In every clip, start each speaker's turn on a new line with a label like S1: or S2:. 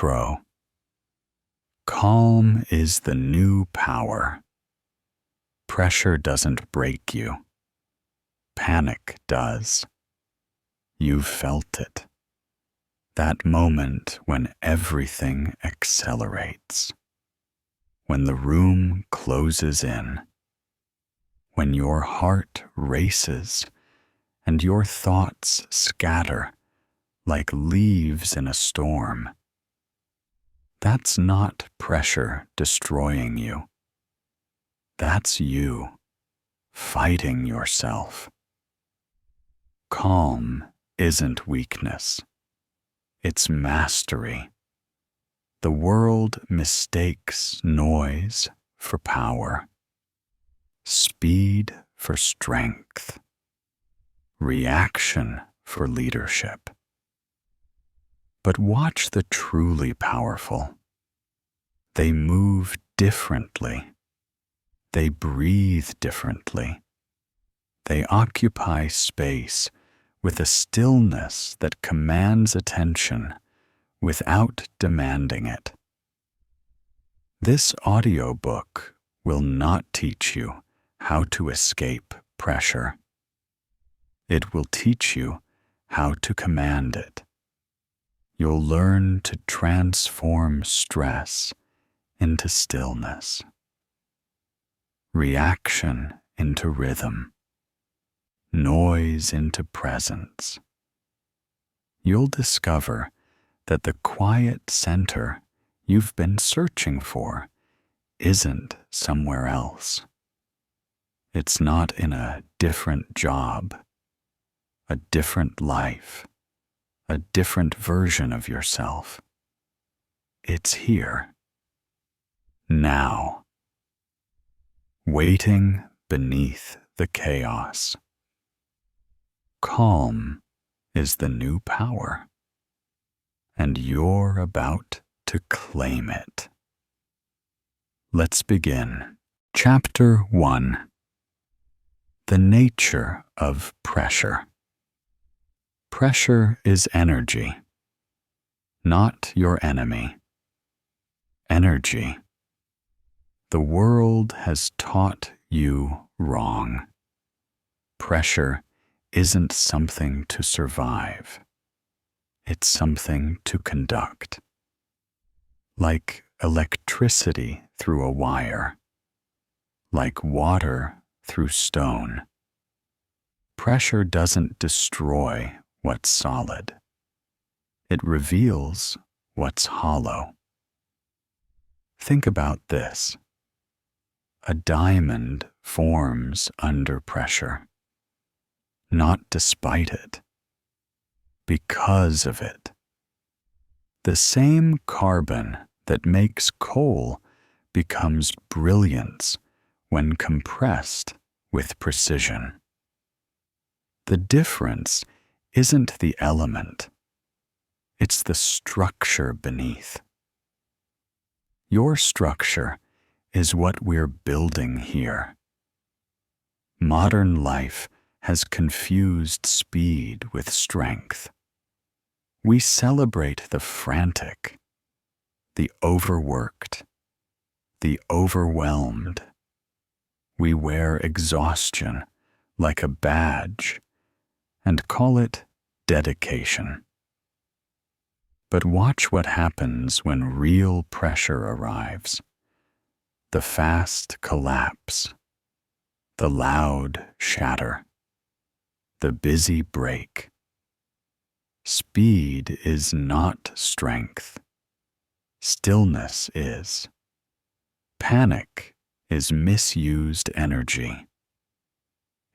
S1: Intro. Calm is the new power. Pressure doesn't break you. Panic does. You've felt it. That moment when everything accelerates. When the room closes in. When your heart races and your thoughts scatter like leaves in a storm. That's not pressure destroying you. That's you fighting yourself. Calm isn't weakness. It's mastery. The world mistakes noise for power, speed for strength, reaction for leadership. But watch the truly powerful. They move differently. They breathe differently. They occupy space with a stillness that commands attention without demanding it. This audiobook will not teach you how to escape pressure. It will teach you how to command it. You'll learn to transform stress into stillness, reaction into rhythm, noise into presence. You'll discover that the quiet center you've been searching for isn't somewhere else. It's not in a different job, a different life, a different version of yourself. It's here, now, waiting beneath the chaos. Calm is the new power, and you're about to claim it. Let's begin. Chapter 1. The nature of pressure. Pressure is energy, not your enemy. Energy. The world has taught you wrong. Pressure isn't something to survive. It's something to conduct. Like electricity through a wire. Like water through stone. Pressure doesn't destroy what's solid. It reveals what's hollow. Think about this. A diamond forms under pressure. Not despite it. Because of it. The same carbon that makes coal becomes brilliance when compressed with precision. The difference isn't the element, it's the structure beneath. Your structure is what we're building here. Modern life has confused speed with strength. We celebrate the frantic, the overworked, the overwhelmed. We wear exhaustion like a badge and call it dedication. But watch what happens when real pressure arrives. The fast collapse, the loud shatter, the busy break. Speed is not strength. Stillness is. Panic is misused energy.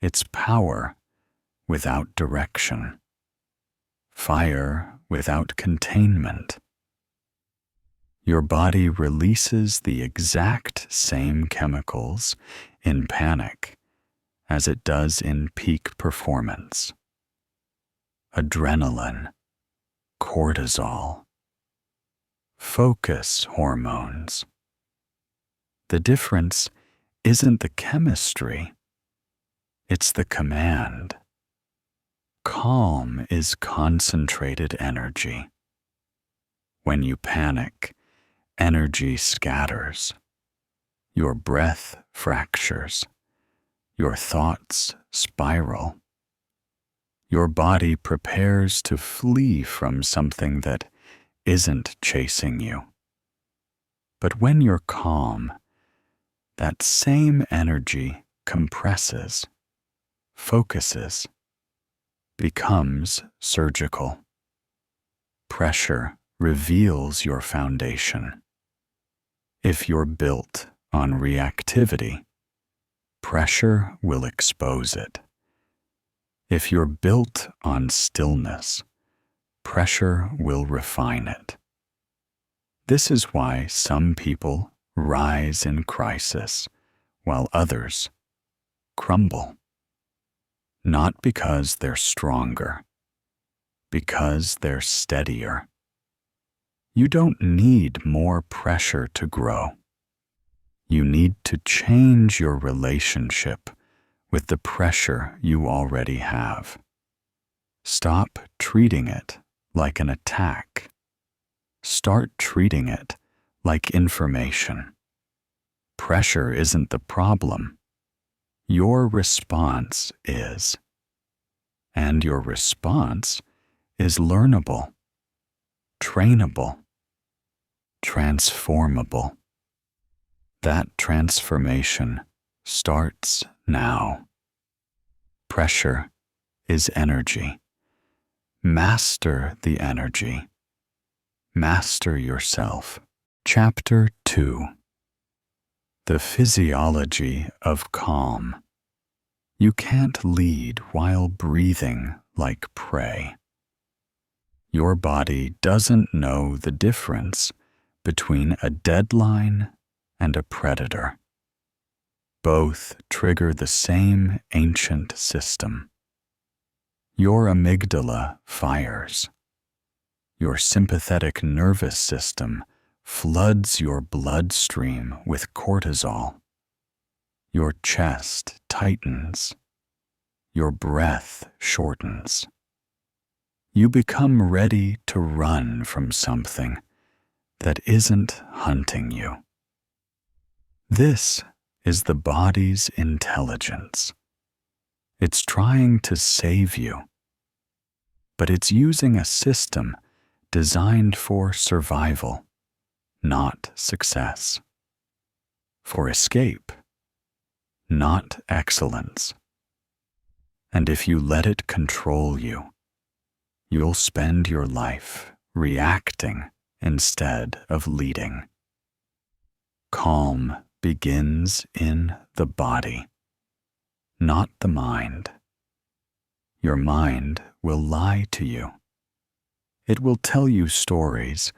S1: It's power without direction. Fire without containment. Your body releases the exact same chemicals in panic as it does in peak performance. Adrenaline, cortisol, focus hormones. The difference isn't the chemistry, it's the command. Calm is concentrated energy. When you panic, energy scatters. Your breath fractures. Your thoughts spiral. Your body prepares to flee from something that isn't chasing you. But when you're calm, that same energy compresses, focuses, becomes surgical. Pressure reveals your foundation. If you're built on reactivity, pressure will expose it. If you're built on stillness, pressure will refine it. This is why some people rise in crisis while others crumble. Not because they're stronger, because they're steadier. You don't need more pressure to grow. You need to change your relationship with the pressure you already have. Stop treating it like an attack. Start treating it like information. Pressure isn't the problem. Your response is. And your response is learnable, trainable, transformable. That transformation starts now. Pressure is energy. Master the energy. Master yourself. Chapter 2. The Physiology of Calm. You can't lead while breathing like prey. Your body doesn't know the difference between a deadline and a predator. Both trigger the same ancient system. Your amygdala fires. Your sympathetic nervous system floods your bloodstream with cortisol. Your chest tightens. Your breath shortens. You become ready to run from something that isn't hunting you. This is the body's intelligence. It's trying to save you, but it's using a system designed for survival, not success. For escape, not excellence. And if you let it control you, you'll spend your life reacting instead of leading. Calm begins in the body, not the mind. Your mind will lie to you. It will tell you stories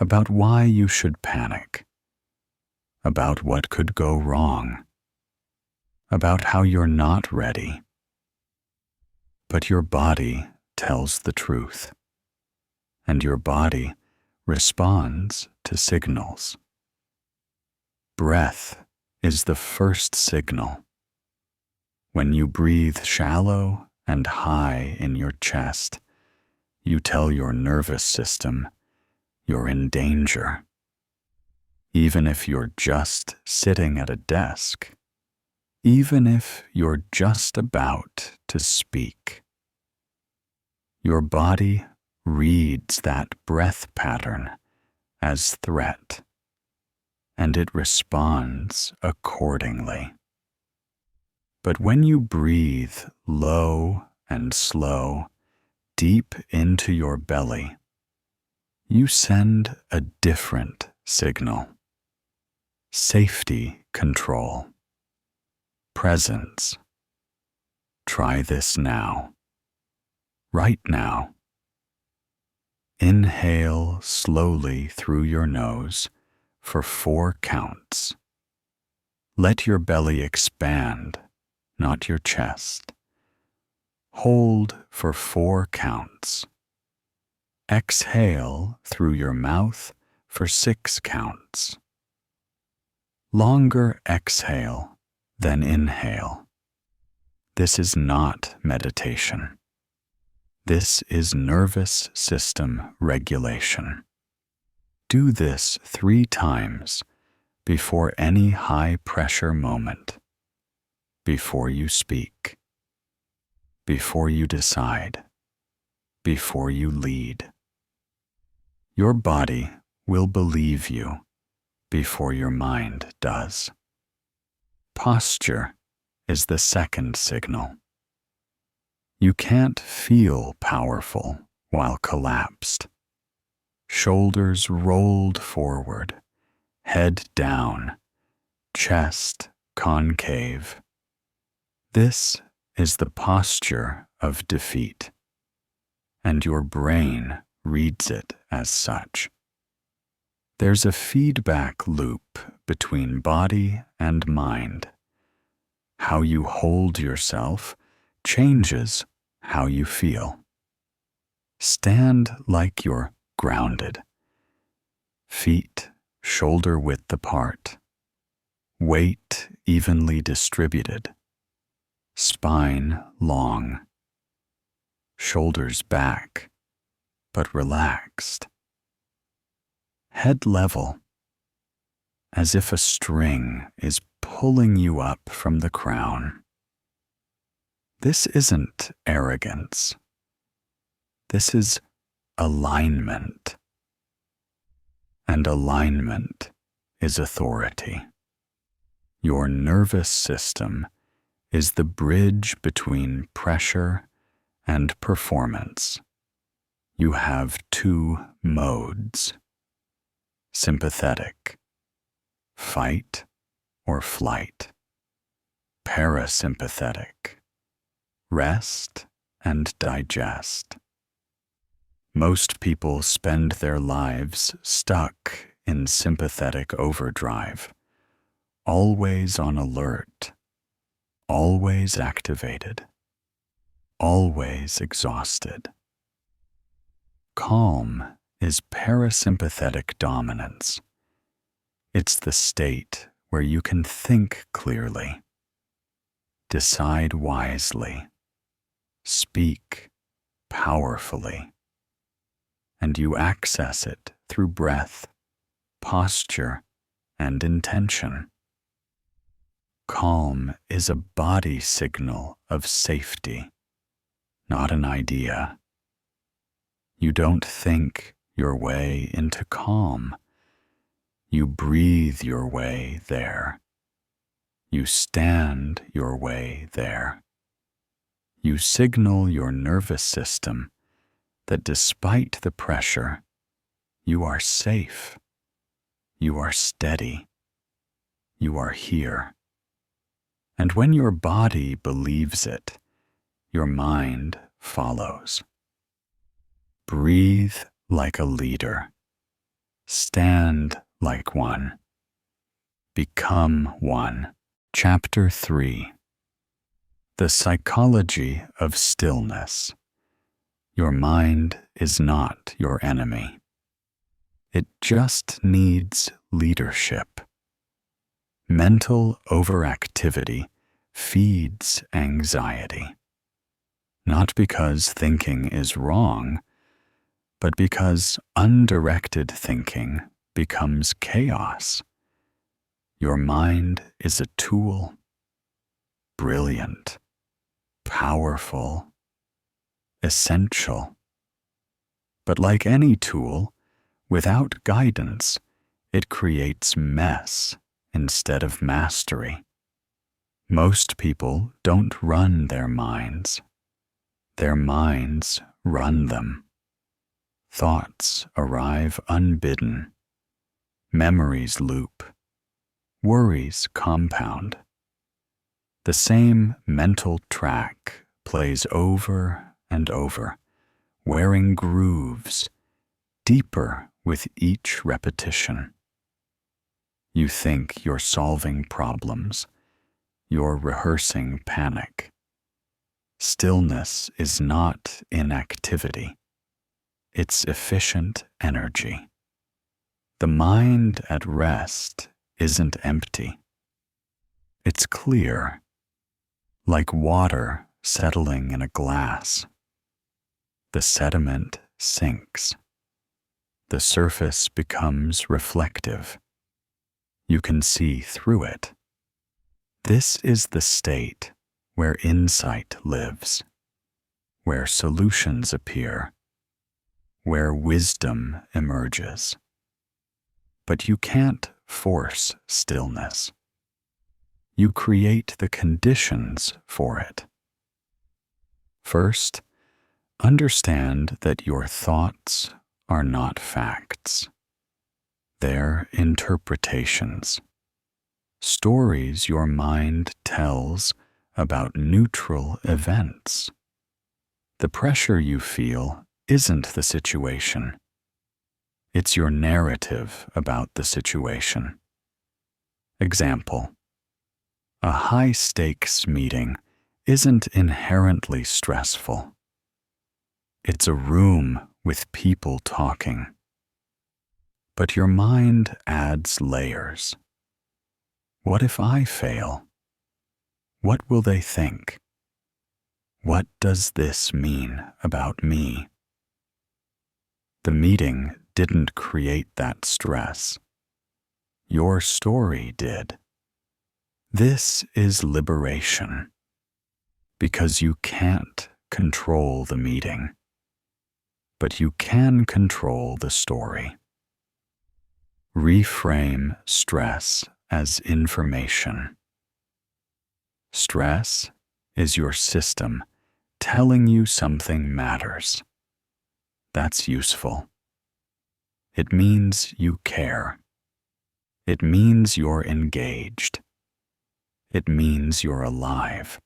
S1: about why you should panic, about what could go wrong, about how you're not ready. But your body tells the truth, and your body responds to signals. Breath is the first signal. When you breathe shallow and high in your chest, you tell your nervous system you're in danger. Even if you're just sitting at a desk, even if you're just about to speak. Your body reads that breath pattern as threat, and it responds accordingly. But when you breathe low and slow, deep into your belly, you send a different signal. Safety control. Presence. Try this now. Right now. Inhale slowly through your nose for 4 counts. Let your belly expand, not your chest. Hold for 4 counts. Exhale through your mouth for 6 counts. Longer exhale than inhale. This is not meditation. This is nervous system regulation. do this 3 times before any high-pressure moment, before you speak, before you decide, before you lead. Your body will believe you before your mind does. Posture is the second signal. You can't feel powerful while collapsed. Shoulders rolled forward, head down, chest concave. This is the posture of defeat, and your brain reads it as such. There's a feedback loop between body and mind. How you hold yourself changes how you feel. Stand like you're grounded. Feet shoulder-width apart. Weight evenly distributed. Spine long. Shoulders back, but relaxed. Head level, as if a string is pulling you up from the crown. This isn't arrogance. This is alignment. And alignment is authority. Your nervous system is the bridge between pressure and performance. You have 2 modes: sympathetic, fight or flight; parasympathetic, rest and digest. Most people spend their lives stuck in sympathetic overdrive, always on alert, always activated, always exhausted. Calm is parasympathetic dominance. It's the state where you can think clearly, decide wisely, speak powerfully, and you access it through breath, posture, and intention. Calm is a body signal of safety, not an idea. You don't think your way into calm. You breathe your way there. You stand your way there. You signal your nervous system that despite the pressure, you are safe. You are steady. You are here. And when your body believes it, your mind follows. Breathe like a leader. Stand like one. Become one. Chapter 3. The Psychology of Stillness. Your mind is not your enemy. It just needs leadership. Mental overactivity feeds anxiety, not because thinking is wrong, but because undirected thinking becomes chaos. Your mind is a tool, brilliant, powerful, essential. But like any tool, without guidance, it creates mess instead of mastery. Most people don't run their minds. Their minds run them. Thoughts arrive unbidden. Memories loop. Worries compound. The same mental track plays over and over, wearing grooves, deeper with each repetition. You think you're solving problems. You're rehearsing panic. Stillness is not inactivity. It's efficient energy. The mind at rest isn't empty. It's clear, like water settling in a glass. The sediment sinks. the surface becomes reflective. You can see through it. This is the state where insight lives, where solutions appear, where wisdom emerges. But you can't force stillness. You create the conditions for it. First, understand that your thoughts are not facts. They're interpretations, stories your mind tells about neutral events. The pressure you feel isn't the situation. It's your narrative about the situation. Example: a high-stakes meeting isn't inherently stressful. It's a room with people talking. But your mind adds layers. What if I fail? What will they think? What does this mean about me? The meeting didn't create that stress. Your story did. This is liberation, because you can't control the meeting, but you can control the story. Reframe stress as information. Stress is your system telling you something matters. That's useful. It means you care. It means you're engaged. It means you're alive.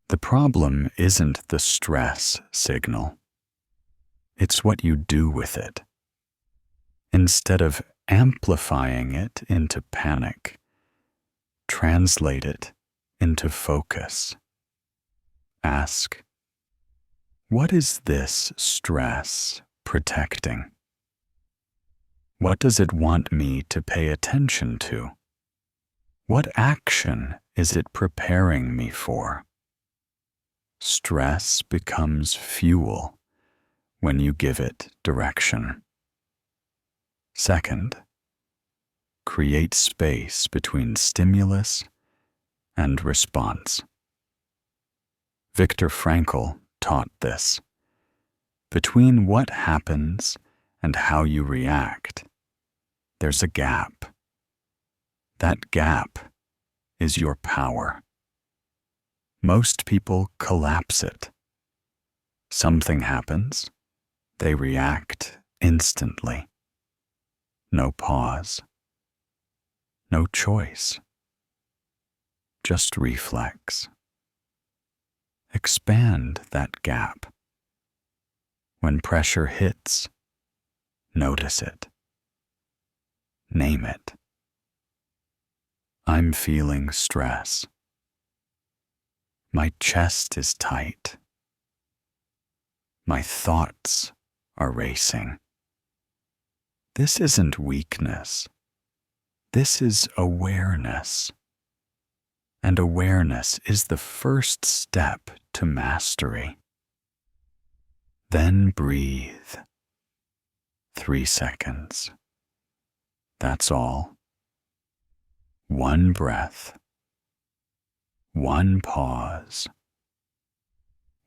S1: The problem isn't the stress signal. It's what you do with it. Instead of amplifying it into panic, translate it into focus. Ask, what is this stress protecting? What does it want me to pay attention to? What action is it preparing me for? Stress becomes fuel when you give it direction. Second, create space between stimulus and response. Viktor Frankl taught this. Between what happens and how you react, there's a gap. That gap is your power. Most people collapse it. Something happens, they react instantly. No pause. No choice. Just reflex. Expand that gap. When pressure hits, notice it. Name it. I'm feeling stress. My chest is tight. My thoughts are racing. This isn't weakness. This is awareness. And awareness is the first step to mastery. Then breathe. 3 seconds. That's all. 1 breath. 1 pause.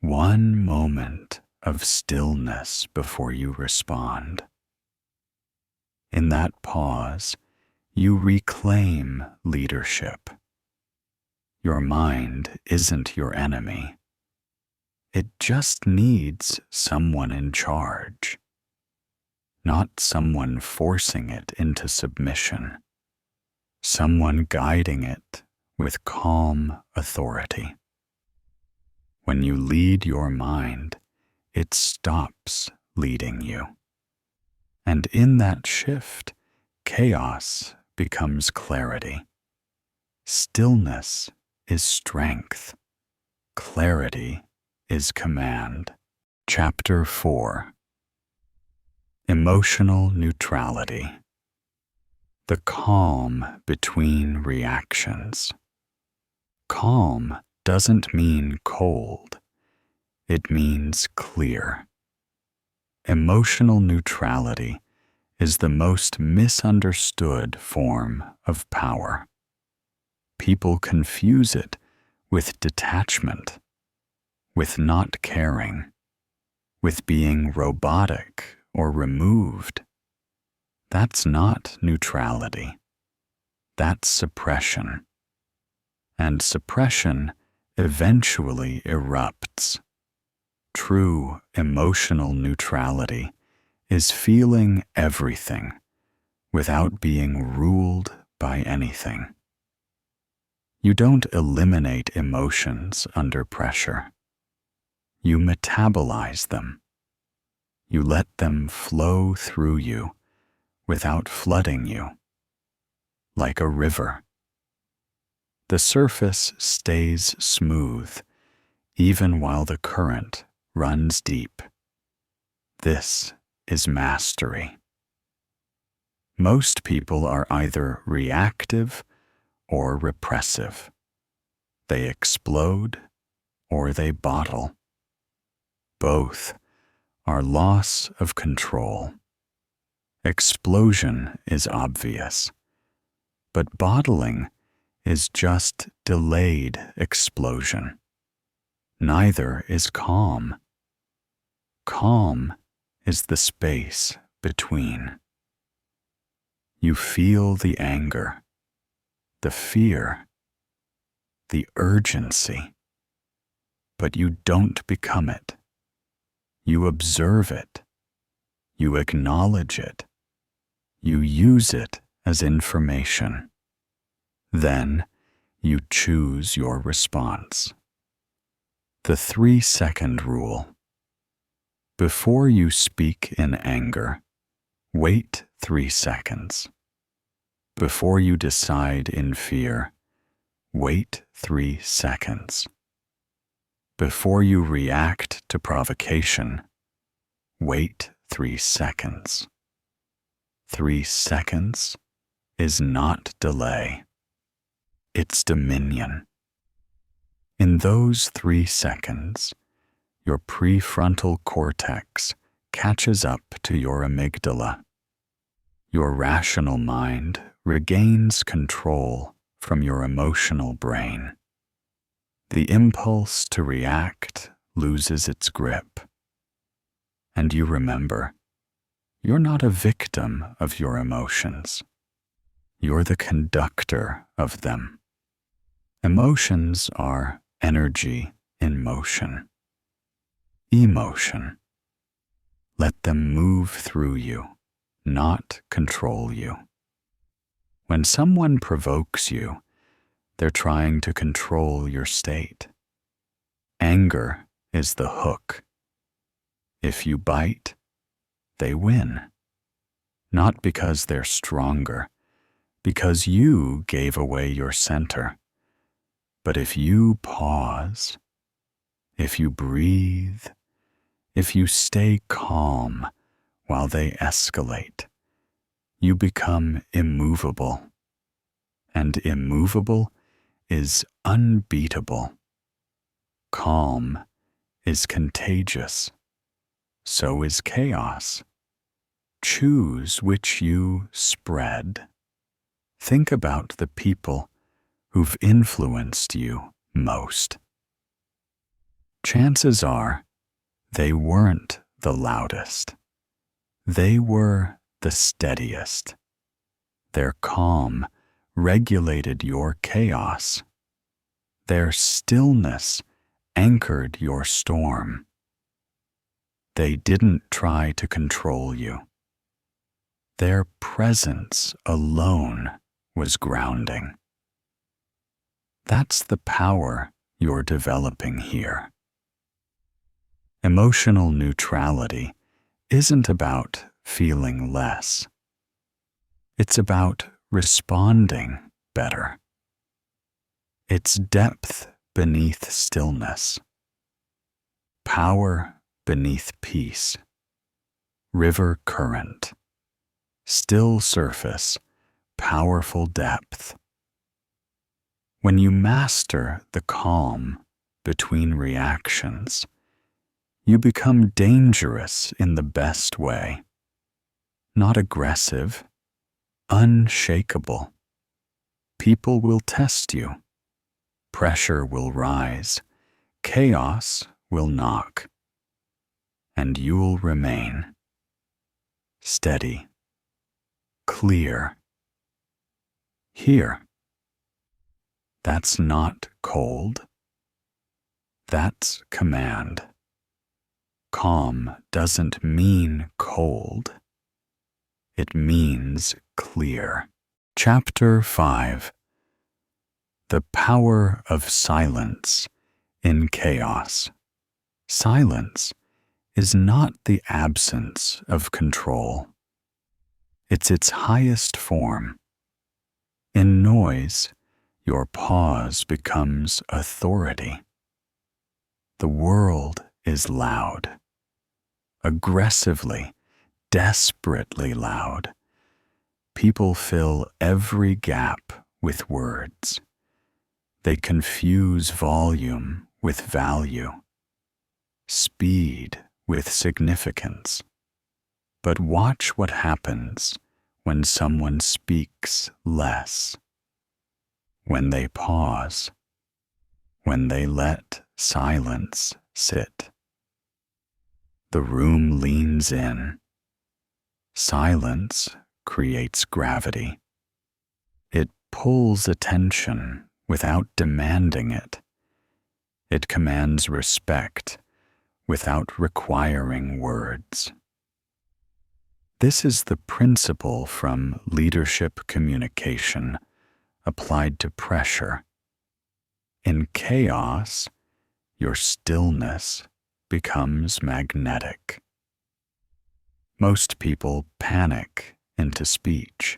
S1: 1 moment of stillness before you respond. In that pause, you reclaim leadership. Your mind isn't your enemy. It just needs someone in charge, not someone forcing it into submission, someone guiding it with calm authority. When you lead your mind, it stops leading you. And in that shift, chaos becomes clarity. Stillness is strength. Clarity is command. Chapter 4. Emotional Neutrality. The calm between reactions. Calm doesn't mean cold. It means clear. emotional neutrality is the most misunderstood form of power. People confuse it with detachment, with not caring, with being robotic or removed. That's not neutrality. That's suppression. And suppression eventually erupts. True emotional neutrality is feeling everything without being ruled by anything. You don't eliminate emotions under pressure. You metabolize them. You let them flow through you without flooding you, like a river. The surface stays smooth even while the current runs deep. This is mastery. Most people are either reactive or repressive. They explode or they bottle. Both are loss of control. Explosion is obvious, but bottling is just delayed explosion. Neither is calm. Calm is the space between. You feel the anger, the fear, the urgency, but you don't become it. You observe it. You acknowledge it. You use it as information. Then you choose your response. The 3-second rule. Before you speak in anger, wait 3 seconds. Before you decide in fear, wait 3 seconds. Before you react to provocation, wait 3 seconds. 3 seconds is not delay. It's dominion. In those 3 seconds, your prefrontal cortex catches up to your amygdala. Your rational mind regains control from your emotional brain. The impulse to react loses its grip. And you remember, you're not a victim of your emotions. You're the conductor of them. Emotions are energy in motion. Emotion. Let them move through you, not control you. When someone provokes you, they're trying to control your state. Anger is the hook. If you bite, they win. Not because they're stronger, because you gave away your center. But if you pause, if you breathe, if you stay calm while they escalate, you become immovable. And immovable is unbeatable. Calm is contagious. So is chaos. Choose which you spread. Think about the people who've influenced you most. Chances are they weren't the loudest. They were the steadiest. Their calm regulated your chaos. Their stillness anchored your storm. They didn't try to control you. Their presence alone was grounding. That's the power you're developing here. Emotional neutrality isn't about feeling less. It's about responding better. It's depth beneath stillness, power beneath peace, river current, still surface, powerful depth. When you master the calm between reactions, You become dangerous in the best way. Not aggressive, unshakable. People will test you. Pressure will rise. Chaos will knock. And you'll remain steady, clear. Here. That's not cold. That's command. Calm doesn't mean cold. It means clear. Chapter 5. The Power of Silence in Chaos. Silence is not the absence of control. It's its highest form. In noise, your pause becomes authority. The world is loud, aggressively, desperately loud. People fill every gap with words. They confuse volume with value, speed with significance. But watch what happens when someone speaks less, when they pause, when they let silence sit. The room leans in. Silence creates gravity. It pulls attention without demanding it. It commands respect without requiring words. This is the principle from leadership communication applied to pressure. In chaos, your stillness becomes magnetic. Most people panic into speech.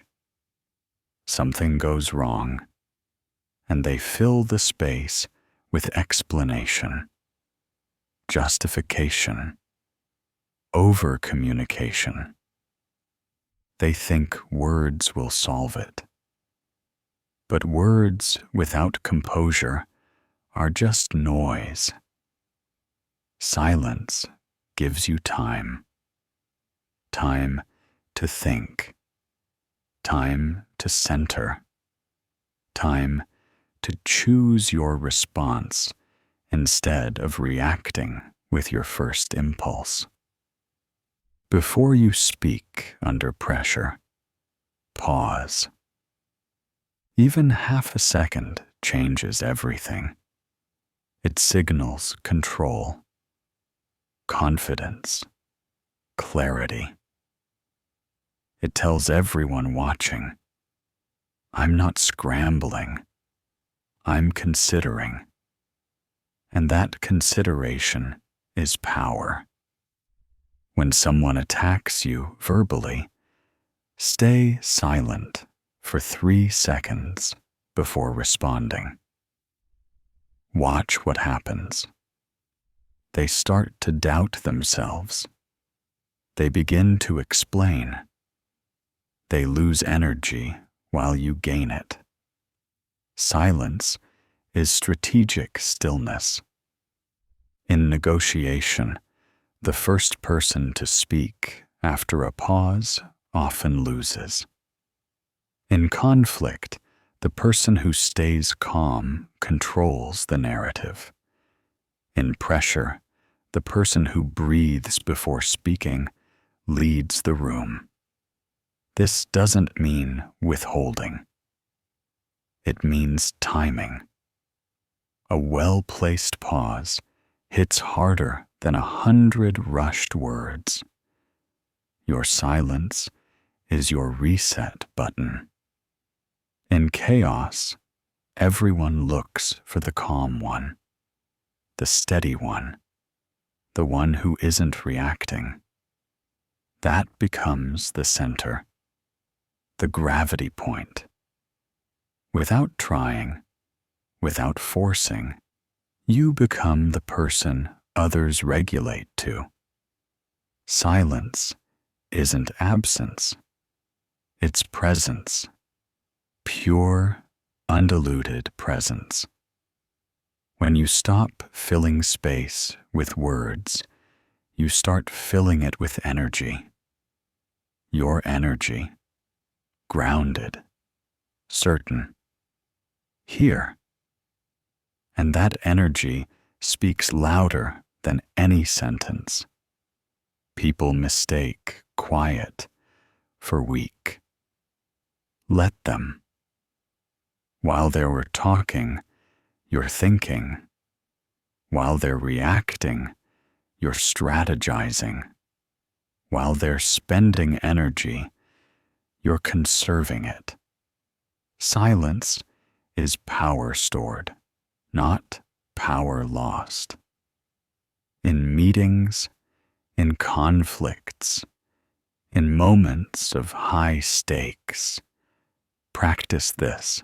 S1: Something goes wrong, and they fill the space with explanation, justification, over-communication. They think words will solve it. But words without composure are just noise. Silence gives you time. Time to think. Time to center. Time to choose your response instead of reacting with your first impulse. Before you speak under pressure, pause. Even half a second changes everything. It signals control, confidence, clarity. It tells everyone watching, I'm not scrambling, I'm considering. And that consideration is power. When someone attacks you verbally, stay silent for 3 seconds before responding. Watch what happens. They start to doubt themselves. They begin to explain. They lose energy while you gain it. Silence is strategic stillness. In negotiation, the first person to speak after a pause often loses. In conflict, the person who stays calm controls the narrative. In pressure, the person who breathes before speaking leads the room. This doesn't mean withholding. It means timing. A well-placed pause hits harder than 100 rushed words. Your silence is your reset button. In chaos, everyone looks for the calm one, the steady one, the one who isn't reacting. That becomes the center, the gravity point. Without trying, without forcing, you become the person others regulate to. Silence isn't absence. It's presence. Pure, undiluted presence. When you stop filling space with words, you start filling it with energy. Your energy, grounded, certain, here. And that energy speaks louder than any sentence. People mistake quiet for weak. Let them. While they were talking, you're thinking. While they're reacting, you're strategizing. While they're spending energy, you're conserving it. Silence is power stored, not power lost. In meetings, in conflicts, in moments of high stakes, practice this.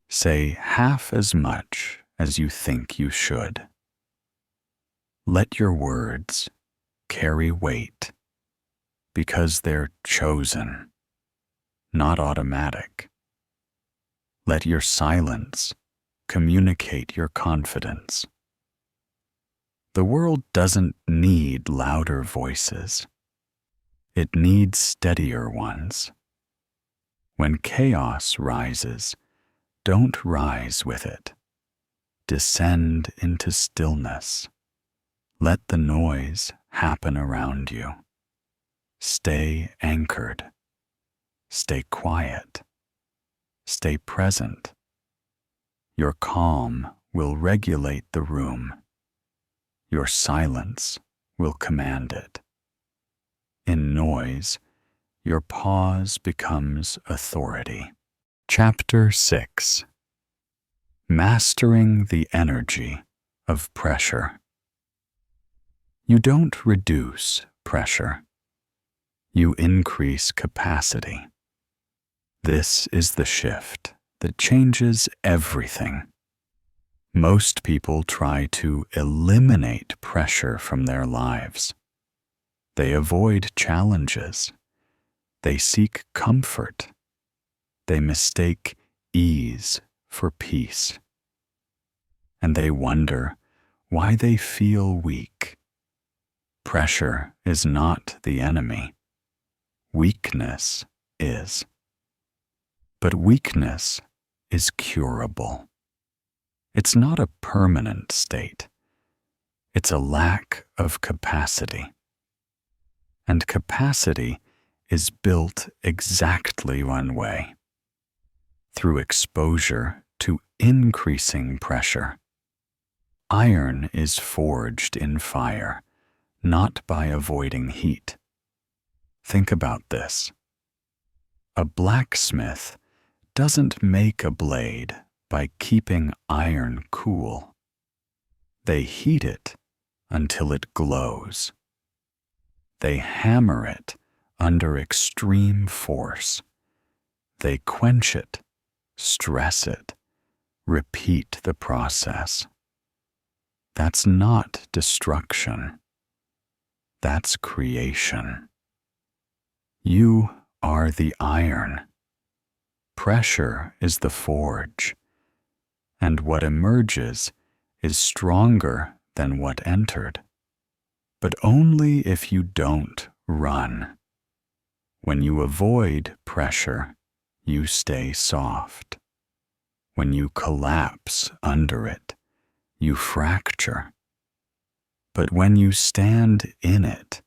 S1: Say half as much as you think you should. Let your words carry weight because they're chosen, not automatic. Let your silence communicate your confidence. The world doesn't need louder voices. It needs steadier ones. When chaos rises, don't rise with it. Descend into stillness. Let the noise happen around you. Stay anchored. Stay quiet. Stay present. Your calm will regulate the room. Your silence will command it. In noise, your pause becomes authority. Chapter 6. Mastering the energy of pressure. You don't reduce pressure. You increase capacity. This is the shift that changes everything. Most people try to eliminate pressure from their lives. They avoid challenges. They seek comfort. They mistake ease for peace. And they wonder why they feel weak. Pressure is not the enemy. Weakness is. But weakness is curable. It's not a permanent state. It's a lack of capacity. And capacity is built exactly one way, through exposure to increasing pressure. Iron is forged in fire, not by avoiding heat. Think about this. A blacksmith doesn't make a blade by keeping iron cool. They heat it until it glows. They hammer it under extreme force. They quench it, stress it, repeat the process. That's not destruction. That's creation. You are the iron. Pressure is the forge, and what emerges is stronger than what entered. But only if you don't run. When you avoid pressure, you stay soft. When you collapse under it, you fracture. But when you stand in it,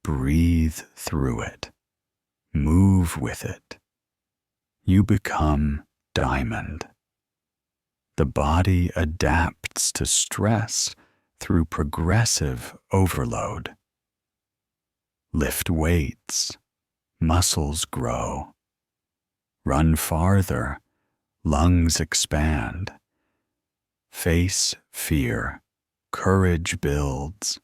S1: breathe through it, move with it, you become diamond. The body adapts to stress through progressive overload. Lift weights, muscles grow. Run farther, lungs expand. Face fear, courage builds.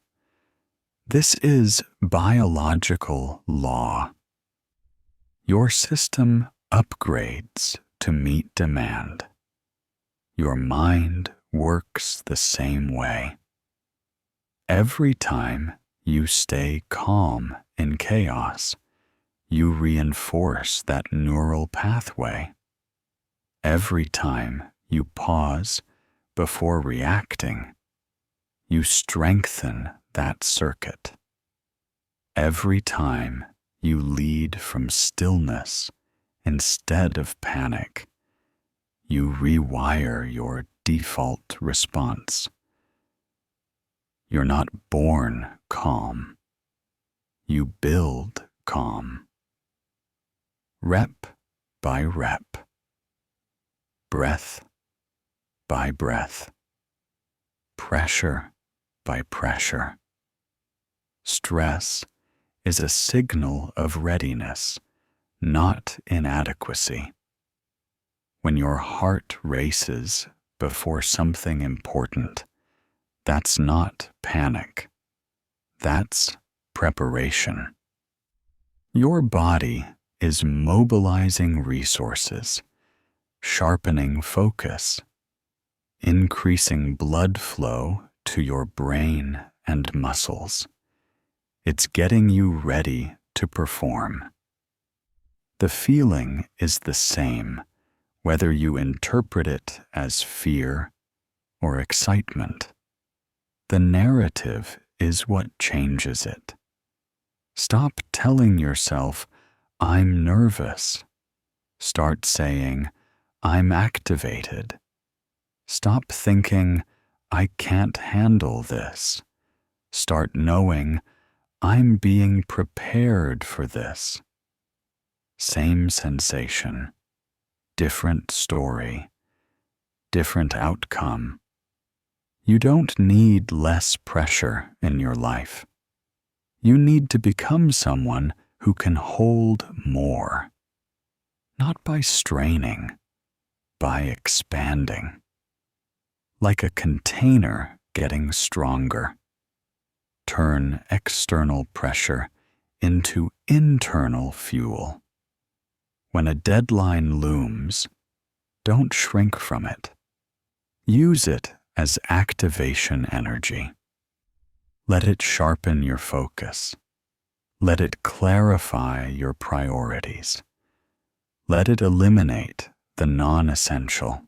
S1: This is biological law. Your system upgrades to meet demand. Your mind works the same way. Every time you stay calm in chaos, you reinforce that neural pathway. Every time you pause before reacting, you strengthen that circuit. Every time you lead from stillness instead of panic, you rewire your default response. You're not born calm. You build calm. Rep by rep. Breath by breath. Pressure by pressure. Stress is a signal of readiness, not inadequacy. When your heart races before something important, that's not panic. That's preparation. Your body is mobilizing resources, sharpening focus, increasing blood flow to your brain and muscles. It's getting you ready to perform. The feeling is the same, whether you interpret it as fear or excitement. The narrative is what changes it. Stop telling yourself, "I'm nervous." Start saying, "I'm activated." Stop thinking, "I can't handle this." Start knowing, "I'm being prepared for this." Same sensation, different story, different outcome. You don't need less pressure in your life. You need to become someone who can hold more, not by straining, by expanding, like a container getting stronger. Turn external pressure into internal fuel. When a deadline looms, don't shrink from it. Use it as activation energy. Let it sharpen your focus. Let it clarify your priorities. Let it eliminate the non-essential.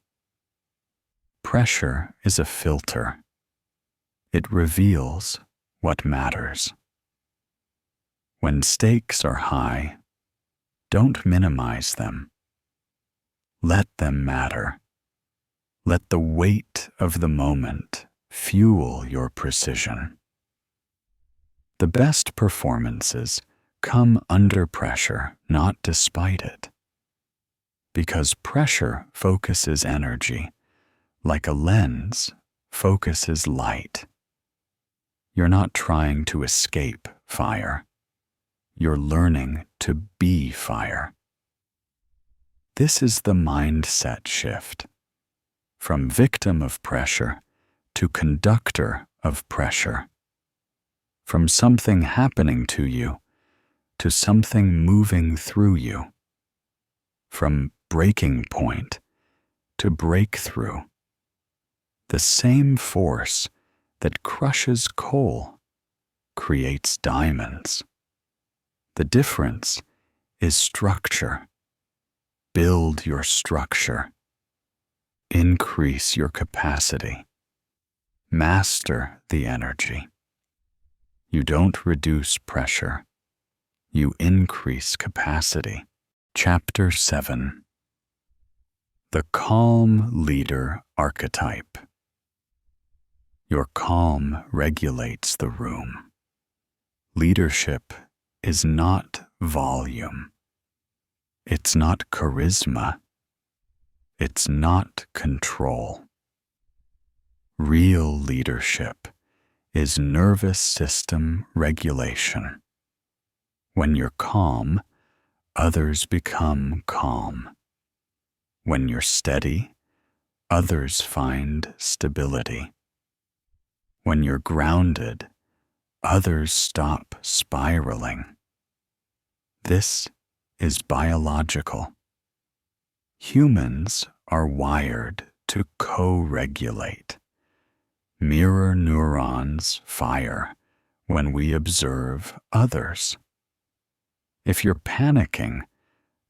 S1: Pressure is a filter. It reveals what matters. When stakes are high, don't minimize them. Let them matter. Let the weight of the moment fuel your precision. The best performances come under pressure, not despite it. Because pressure focuses energy, like a lens focuses light. You're not trying to escape fire. You're learning to be fire. This is the mindset shift. From victim of pressure to conductor of pressure. From something happening to you to something moving through you. From breaking point to breakthrough. The same force that crushes coal creates diamonds. The difference is structure. Build your structure. Increase your capacity. Master the energy. You don't reduce pressure. You increase capacity. Chapter 7. The Calm Leader Archetype. Your calm regulates the room. Leadership is not volume. It's not charisma. It's not control. Real leadership is nervous system regulation. When you're calm, others become calm. When you're steady, others find stability. When you're grounded, others stop spiraling. This is biological. Humans are wired to co-regulate. Mirror neurons fire when we observe others. If you're panicking,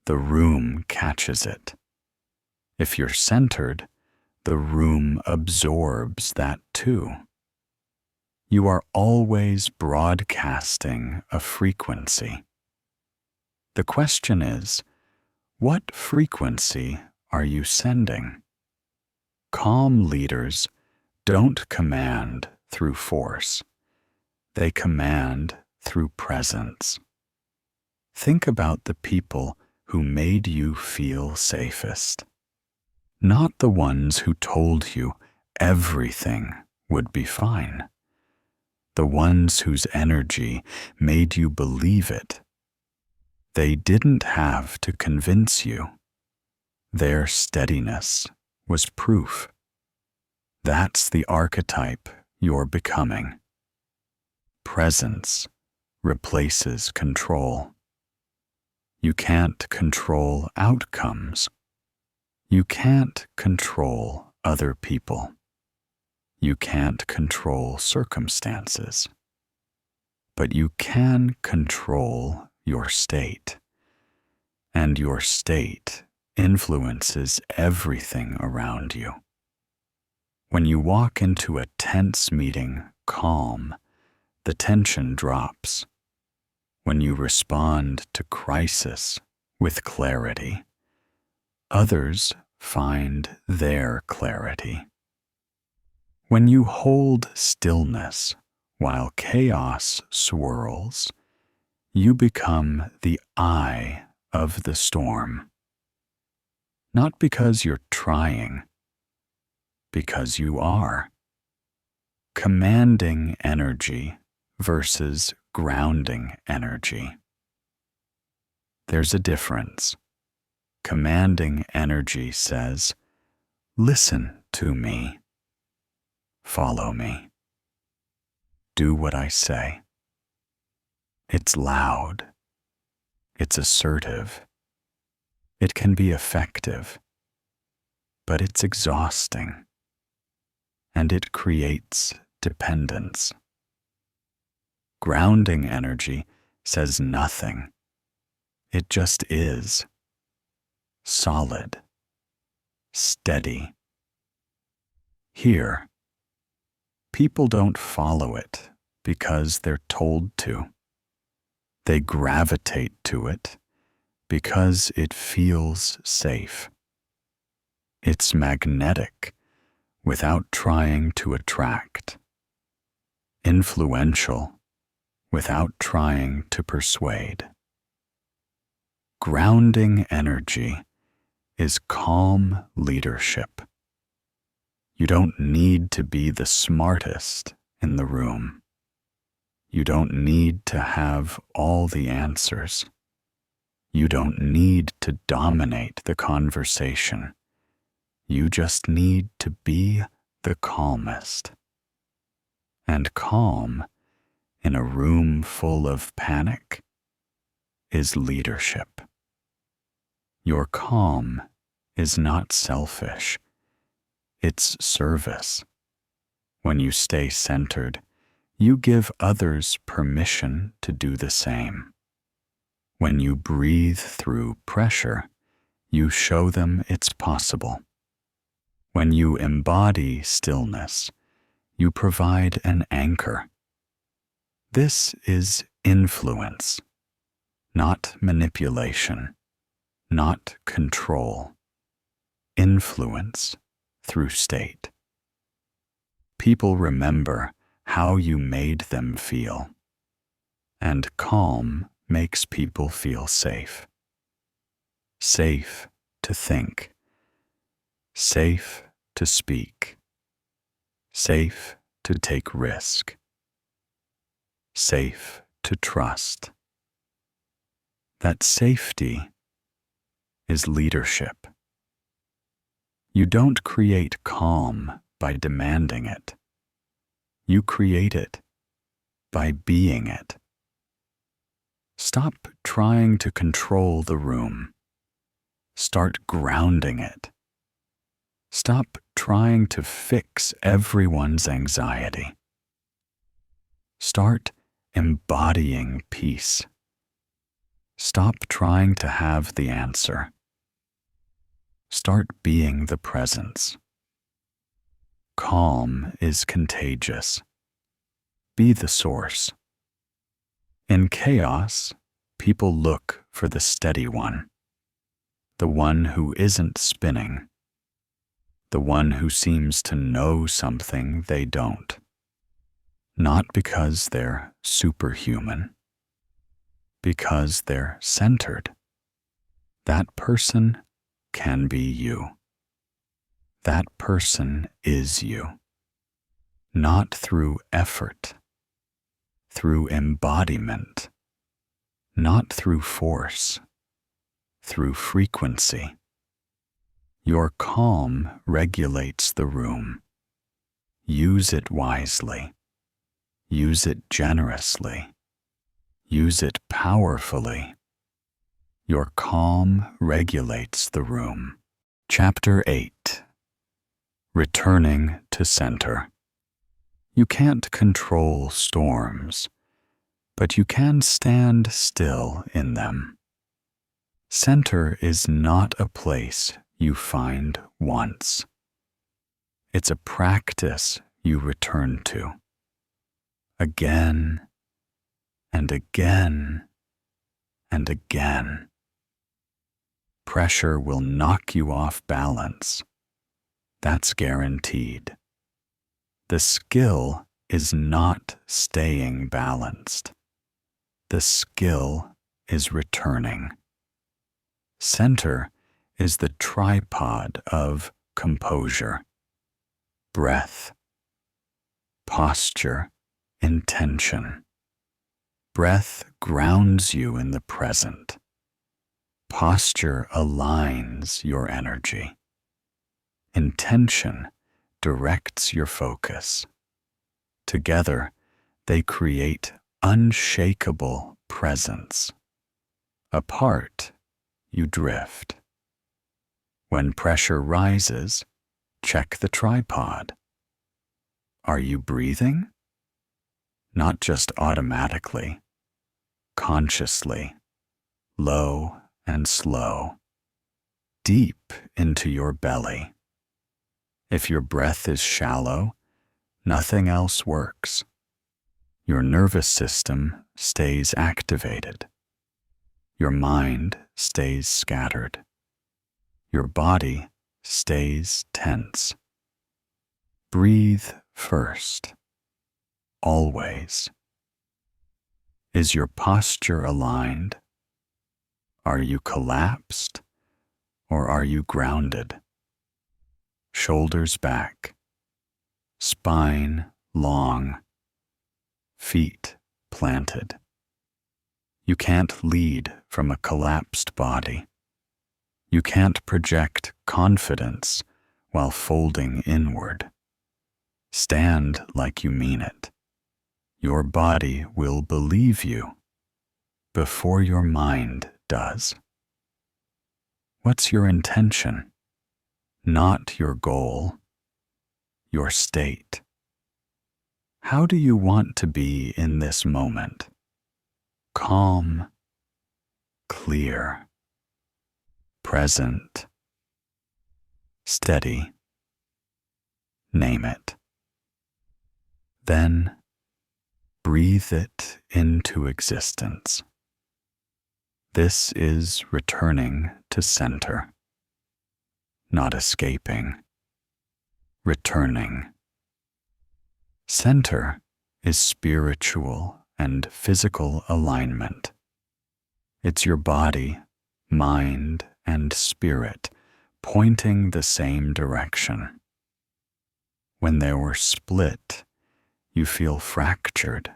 S1: the room catches it. If you're centered, the room absorbs that too. You are always broadcasting a frequency. The question is, what frequency are you sending? Calm leaders don't command through force. They command through presence. Think about the people who made you feel safest. Not the ones who told you everything would be fine. The ones whose energy made you believe it. They didn't have to convince you. Their steadiness was proof. That's the archetype you're becoming. Presence replaces control. You can't control outcomes. You can't control other people. You can't control circumstances. But you can control your state. And your state influences everything around you. When you walk into a tense meeting calm, the tension drops. When you respond to crisis with clarity, others find their clarity. When you hold stillness while chaos swirls, you become the eye of the storm. Not because you're trying, because you are. Commanding energy versus grounding energy. There's a difference. Commanding energy says, listen to me. Follow me. Do what I say. It's loud. It's assertive. It can be effective. But it's exhausting. And it creates dependence. Grounding energy says nothing. It just is. Solid. Steady. Here, people don't follow it because they're told to. They gravitate to it because it feels safe. It's magnetic without trying to attract. Influential without trying to persuade. Grounding energy is calm leadership. You don't need to be the smartest in the room. You don't need to have all the answers. You don't need to dominate the conversation. You just need to be the calmest. And calm in a room full of panic is leadership. Your calm is not selfish. It's service. When you stay centered, you give others permission to do the same. When you breathe through pressure, you show them it's possible. When you embody stillness, you provide an anchor. This is influence, not manipulation, not control. Influence through state. People remember how you made them feel, and calm makes people feel safe. Safe to think. Safe to speak. Safe to take risk. Safe to trust. That safety is leadership. You don't create calm by demanding it. You create it by being it. Stop trying to control the room. Start grounding it. Stop trying to fix everyone's anxiety. Start embodying peace. Stop trying to have the answer. Start being the presence. Calm is contagious. Be the source. In chaos, people look for the steady one, the one who isn't spinning, the one who seems to know something they don't. Not because they're superhuman, because they're centered. That person can be you. That person is you. Not through effort, through embodiment, not through force, through frequency. Your calm regulates the room. Use it wisely. Use it generously. Use it powerfully. Your calm regulates the room. Chapter 8. Returning to center. You can't control storms, but you can stand still in them. Center is not a place you find once. It's a practice you return to. Again and again and again. Pressure will knock you off balance. That's guaranteed. The skill is not staying balanced. The skill is returning. Center is the tripod of composure, breath, posture, intention. Breath grounds you in the present. Posture aligns your energy. Intention directs your focus. Together, they create unshakable presence. Apart, you drift. When pressure rises, check the tripod. Are you breathing? Not just automatically, consciously, low and slow, deep into your belly. If your breath is shallow, nothing else works. Your nervous system stays activated. Your mind stays scattered. Your body stays tense. Breathe first, always. Is your posture aligned? Are you collapsed, or are you grounded? Shoulders back, spine long, feet planted. You can't lead from a collapsed body. You can't project confidence while folding inward. Stand like you mean it. Your body will believe you before your mind does. What's your intention? Not your goal, your state. How do you want to be in this moment? Calm, clear, present, steady. Name it. Then breathe it into existence. This is returning to center. Not escaping, returning. Center is spiritual and physical alignment. It's your body, mind, and spirit pointing the same direction. When they were split, you feel fractured,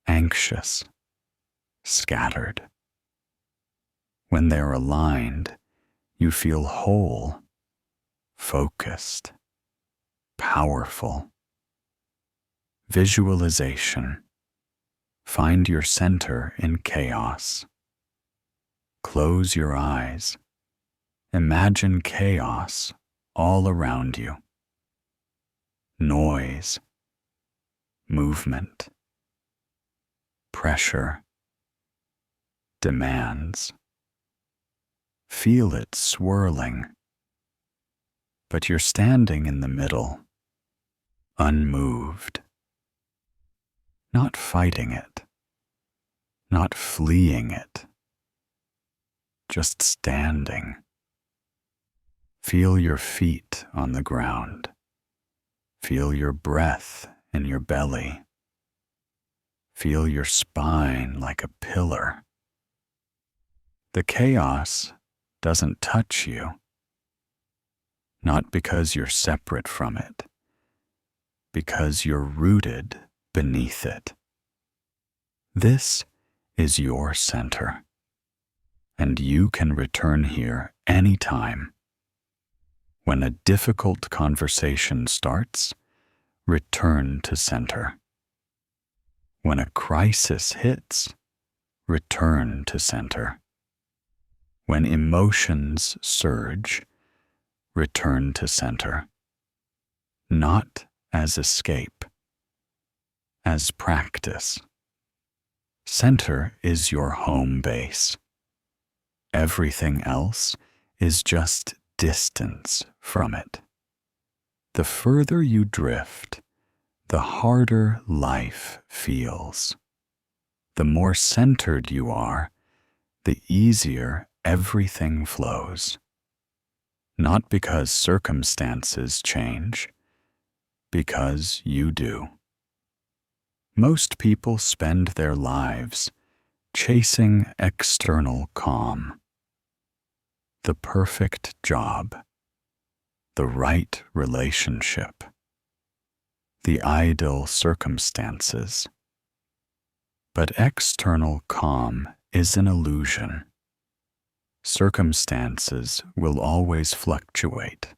S1: anxious, scattered. When they're aligned, you feel whole, focused, powerful. Visualization. Find your center in chaos. Close your eyes. Imagine chaos all around you. Noise, movement, pressure, demands. Feel it swirling, but you're standing in the middle, unmoved. not fighting it, not fleeing it, just standing. Feel your feet on the ground. Feel your breath in your belly. Feel your spine like a pillar. The chaos doesn't touch you, not because you're separate from it, because you're rooted beneath it. This is your center, and you can return here anytime. When a difficult conversation starts, return to center. When a crisis hits, return to center. When emotions surge, return to center. Not as escape, as practice. Center is your home base. Everything else is just distance from it. The further you drift, the harder life feels. The more centered you are, the easier everything flows. Not because circumstances change, because you do. Most people spend their lives chasing external calm. The perfect job, the right relationship, the ideal circumstances. But external calm is an illusion. Circumstances will always fluctuate.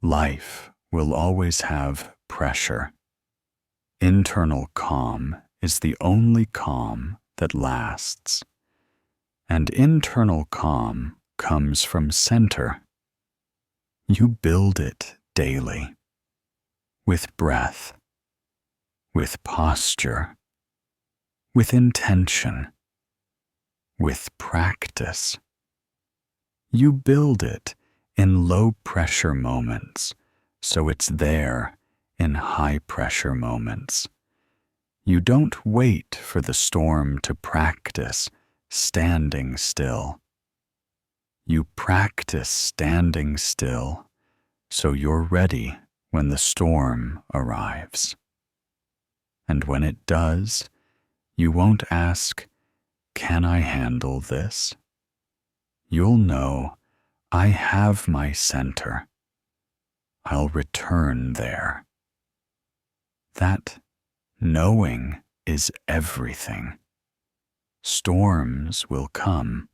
S1: Life will always have pressure. Internal calm is the only calm that lasts. And internal calm comes from center. You build it daily, with breath, with posture, with intention, with practice. You build it in low-pressure moments, so it's there in high-pressure moments. You don't wait for the storm to practice standing still. You practice standing still, so you're ready when the storm arrives. And when it does, you won't ask, "Can I handle this?" You'll know, "I have my center. I'll return there." That knowing is everything. Storms will come.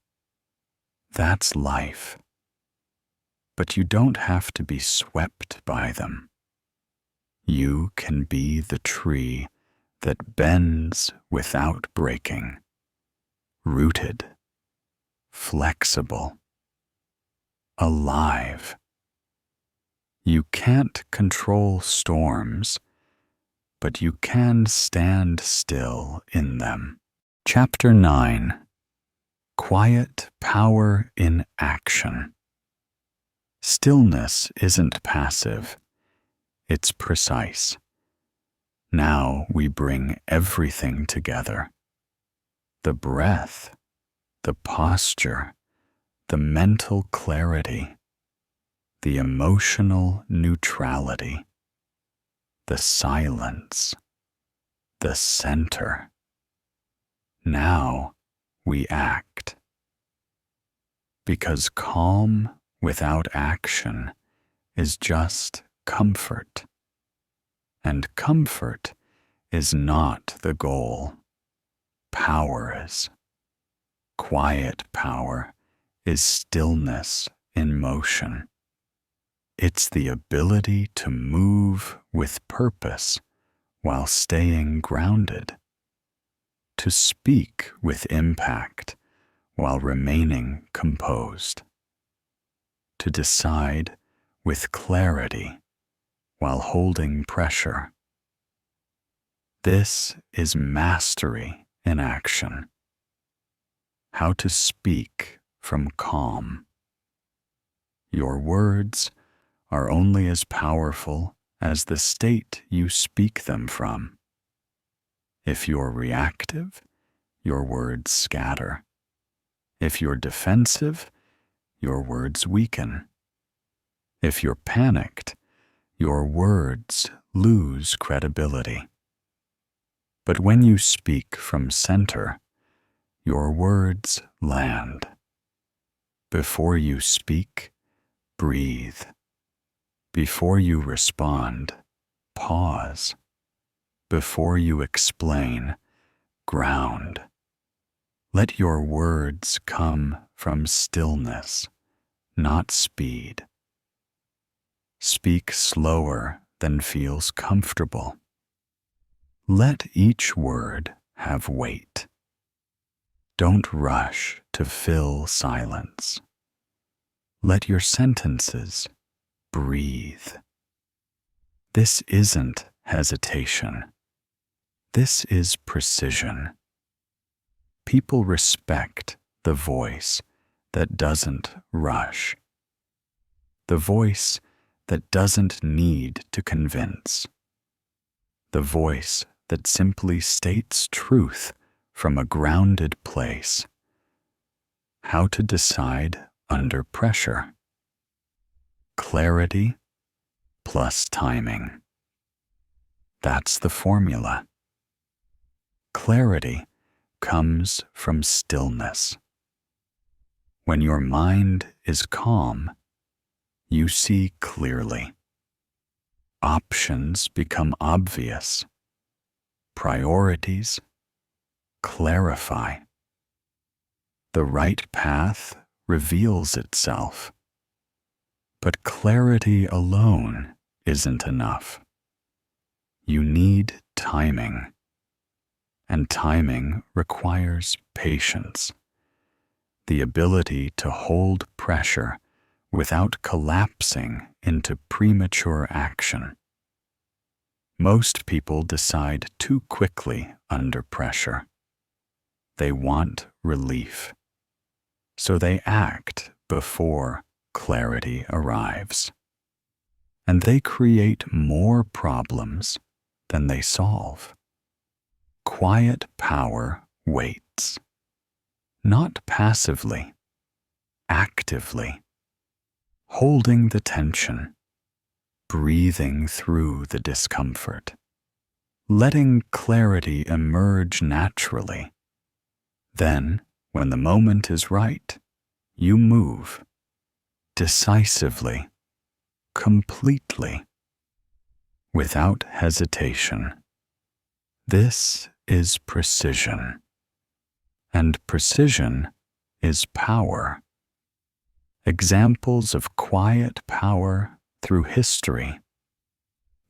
S1: That's life. But you don't have to be swept by them. You can be the tree that bends without breaking, rooted, flexible, alive. You can't control storms, but you can stand still in them. Chapter 9. Quiet Power in Action. Stillness isn't passive, it's precise. Now we bring everything together. The breath, the posture, the mental clarity, the emotional neutrality, the silence, the center. Now we act. Because calm without action is just comfort. And comfort is not the goal. Power is. Quiet power is stillness in motion. It's the ability to move with purpose while staying grounded, to speak with impact while remaining composed, to decide with clarity while holding pressure. This is mastery in action. How to speak from calm. Your words are only as powerful as the state you speak them from. If you're reactive, your words scatter. If you're defensive, your words weaken. If you're panicked, your words lose credibility. But when you speak from center, your words land. Before you speak, breathe. Before you respond, pause. Before you explain, ground. Let your words come from stillness, not speed. Speak slower than feels comfortable. Let each word have weight. Don't rush to fill silence. Let your sentences breathe. This isn't hesitation. This is precision. People respect the voice that doesn't rush. The voice that doesn't need to convince. The voice that simply states truth from a grounded place. How to decide under pressure. Clarity plus timing. That's the formula. Clarity comes from stillness. When your mind is calm, you see clearly. Options become obvious. Priorities clarify. The right path reveals itself. But clarity alone isn't enough. You need timing. And timing requires patience. The ability to hold pressure without collapsing into premature action. Most people decide too quickly under pressure. They want relief, so they act before clarity arrives. And they create more problems than they solve. Quiet power waits, not passively, actively, holding the tension, breathing through the discomfort, letting clarity emerge naturally. Then, when the moment is right, you move, decisively, completely, without hesitation. This is precision, and precision is power. Examples of quiet power through history.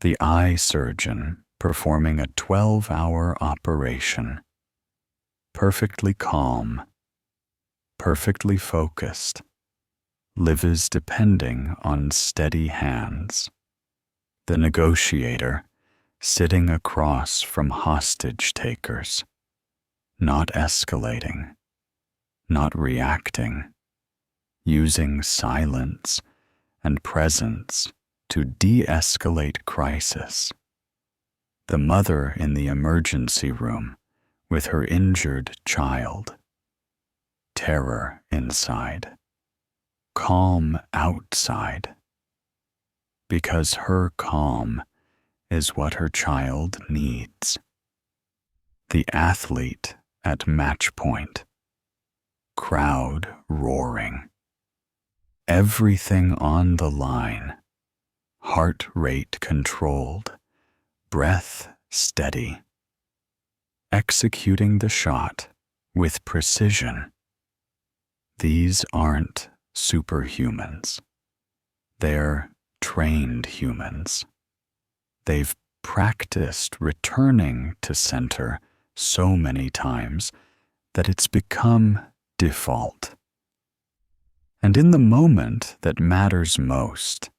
S1: The eye surgeon performing a 12-hour operation, perfectly calm, perfectly focused, lives depending on steady hands. The negotiator sitting across from hostage takers, not escalating, not reacting, using silence and presence to de-escalate crisis. The mother in the emergency room with her injured child. Terror inside. Calm outside. Because her calm is what her child needs. The athlete at match point. Crowd roaring. Everything on the line. Heart rate controlled. Breath steady. Executing the shot with precision. These aren't superhumans. They're trained humans. They've practiced returning to center so many times that it's become default. And in the moment that matters most,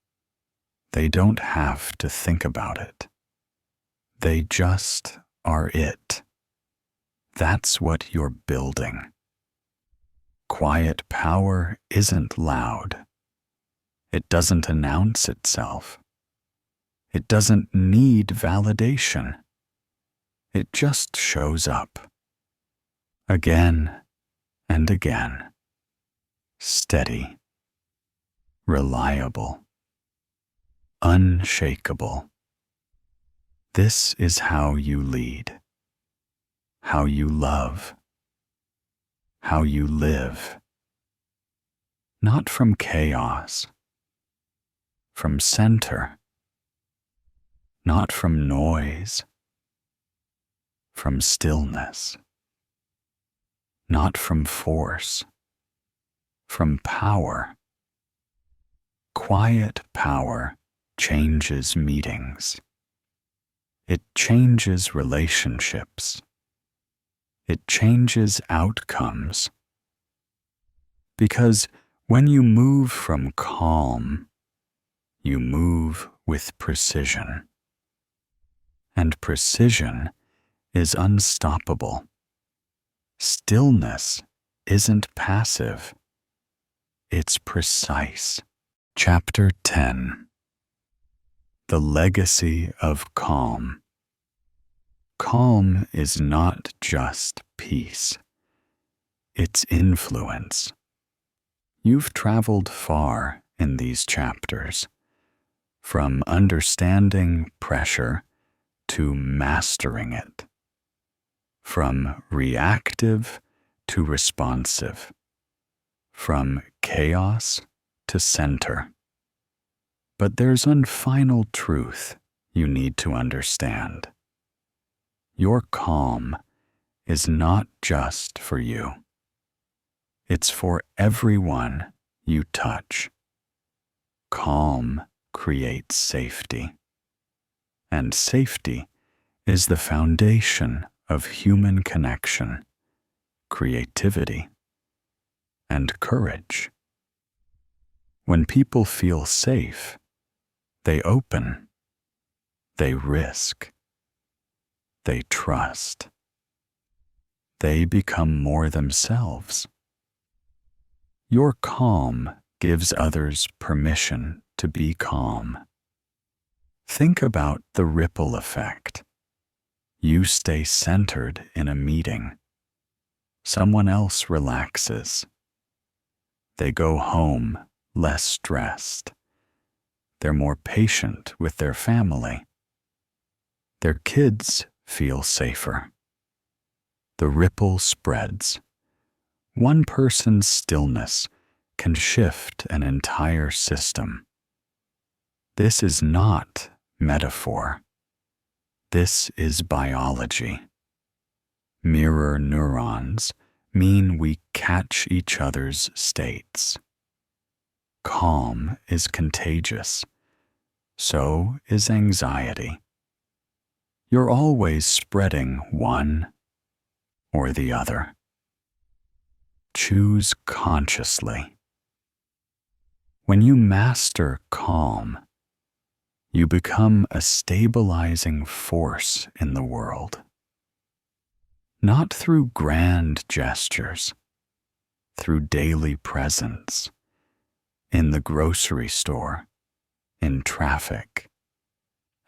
S1: they don't have to think about it. They just are it. That's what you're building. Quiet power isn't loud. It doesn't announce itself. It doesn't need validation. It just shows up. Again and again. Steady. Reliable. Unshakable. This is how you lead. How you love. How you live. Not from chaos. From center. Not from noise. From stillness. Not from force. From power. Quiet power changes meetings. It changes relationships. It changes outcomes. Because when you move from calm, you move with precision. And precision is unstoppable. Stillness isn't passive. It's precise. Chapter 10. The Legacy of Calm. Calm is not just peace. It's influence. You've traveled far in these chapters, from understanding pressure to mastering it, from reactive to responsive, from chaos to center. But there's one final truth you need to understand. Your calm is not just for you. It's for everyone you touch. Calm creates safety. And safety is the foundation of human connection, creativity, and courage. When people feel safe, they open, they risk, they trust. They become more themselves. Your calm gives others permission to be calm. Think about the ripple effect. You stay centered in a meeting. Someone else relaxes. They go home less stressed. They're more patient with their family. Their kids feel safer. The ripple spreads. One person's stillness can shift an entire system. This is not metaphor. This is biology. Mirror neurons mean we catch each other's states. Calm is contagious. So is anxiety. You're always spreading one or the other. Choose consciously. When you master calm, you become a stabilizing force in the world. Not through grand gestures, through daily presence, in the grocery store, in traffic,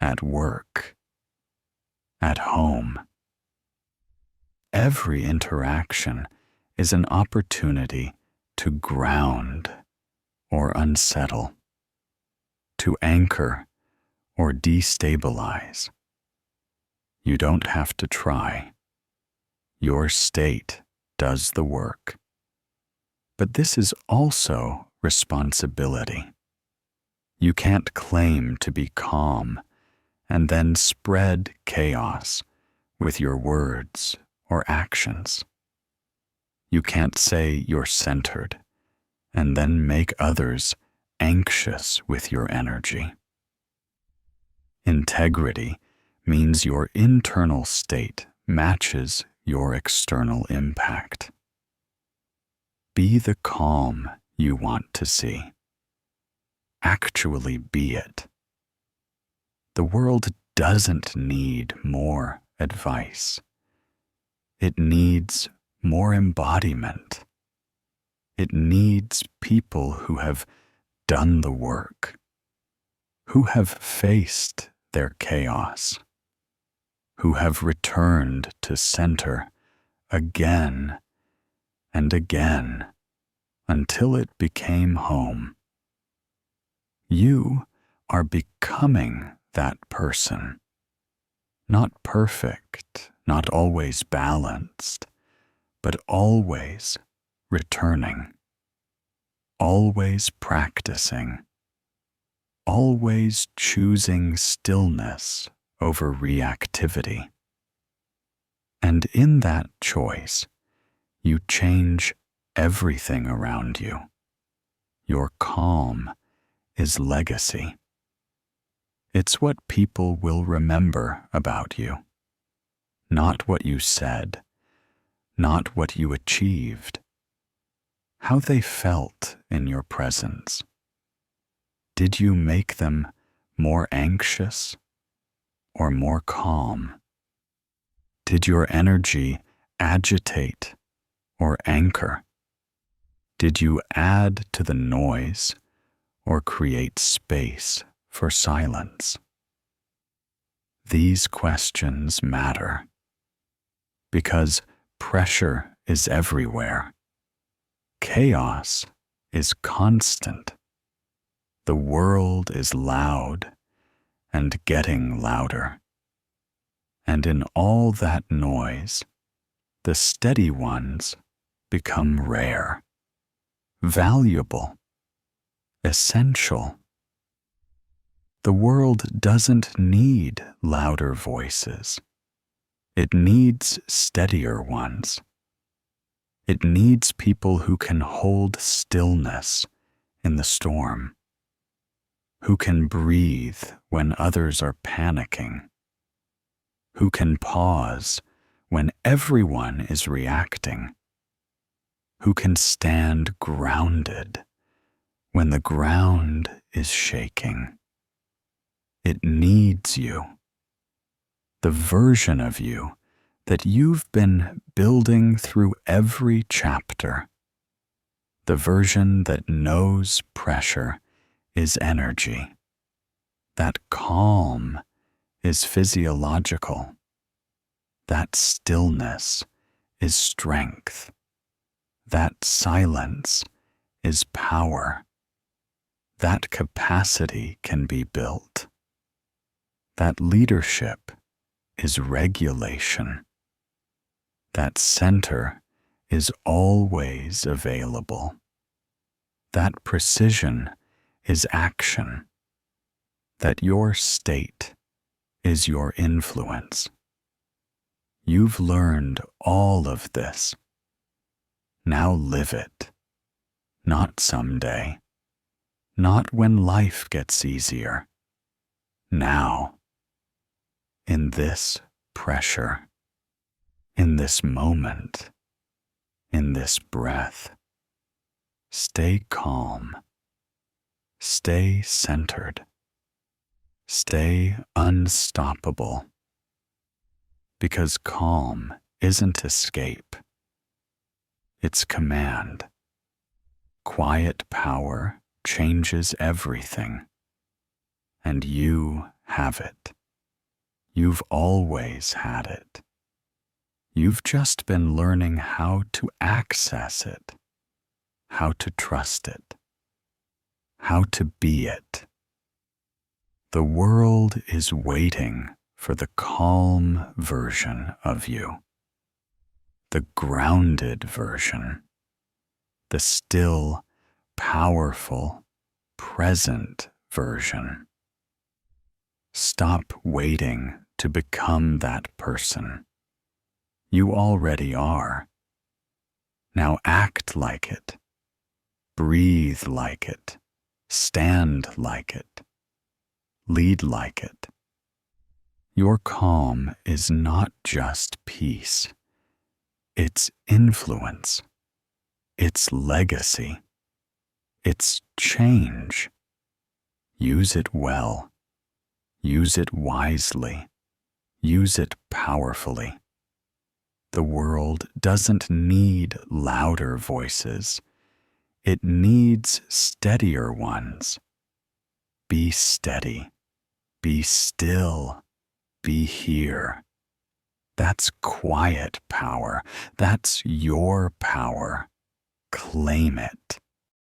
S1: at work, at home. Every interaction is an opportunity to ground or unsettle, to anchor or destabilize. You don't have to try. Your state does the work. But this is also responsibility. You can't claim to be calm and then spread chaos with your words or actions. You can't say you're centered and then make others anxious with your energy. Integrity means your internal state matches your external impact. Be the calm you want to see. Actually be it. The world doesn't need more advice. It needs more embodiment. It needs people who have done the work, who have faced their chaos, who have returned to center again and again until it became home. You are becoming that person. Not perfect, not always balanced, but always returning, always practicing, always choosing stillness over reactivity. And in that choice, you change everything around you. Your calm is legacy. It's what people will remember about you. Not what you said, not what you achieved. How they felt in your presence. Did you make them more anxious or more calm? Did your energy agitate or anchor? Did you add to the noise or create space for silence? These questions matter because pressure is everywhere. Chaos is constant. The world is loud and getting louder. And in all that noise, the steady ones become rare, valuable, essential. The world doesn't need louder voices. It needs steadier ones. It needs people who can hold stillness in the storm, who can breathe when others are panicking, who can pause when everyone is reacting, who can stand grounded when the ground is shaking. It needs you, the version of you that you've been building through every chapter, the version that knows pressure is energy, that calm is physiological, that stillness is strength, that silence is power, that capacity can be built, that leadership is regulation, that center is always available, that precision is action, that your state is your influence. You've learned all of this. Now live it. Not someday. Not when life gets easier. Now. In this pressure. In this moment. In this breath. Stay calm. Stay centered. Stay unstoppable. Because calm isn't escape. It's command. Quiet power changes everything. And you have it. You've always had it. You've just been learning how to access it, how to trust it, how to be it. The world is waiting for the calm version of you, the grounded version, the still, powerful, present version. Stop waiting to become that person. You already are. Now act like it. Breathe like it. Stand like it. Lead like it. Your calm is not just peace. It's influence. It's legacy. It's change. Use it well. Use it wisely. Use it powerfully. The world doesn't need louder voices. It needs steadier ones. Be steady. Be still. Be here. That's quiet power. That's your power. Claim it.